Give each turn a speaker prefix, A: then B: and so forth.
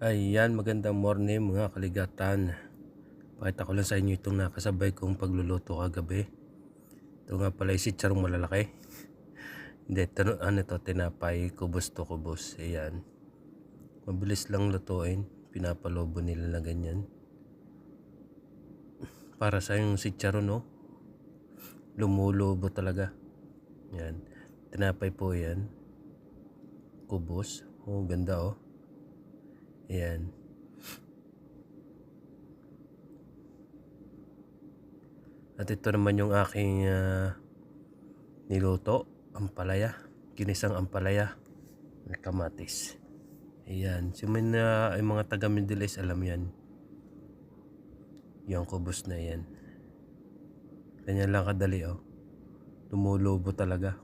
A: Ayan, magandang morning mga kaligatan. Pakita ko lang sa inyo itong nakasabay kong pagluluto kagabi. Ito nga pala yung sitsarong malalaki. Hindi, tinapay, kubos to kubos. Ayan. Mabilis lang lutuin. Pinapalobo nila na ganyan. Para sa yung sitsaron, no? Lumulobo talaga. Ayan. Tinapay po yan. Kubos. Oh, ganda oh. Ayan. At ito naman yung aking niluto, ampalaya, ginisang ampalaya, may kamatis. Ayan, yung mga taga Middle East alam yan. Yung kubos na yan. Ganyan lang kadali oh. Lumulobo talaga.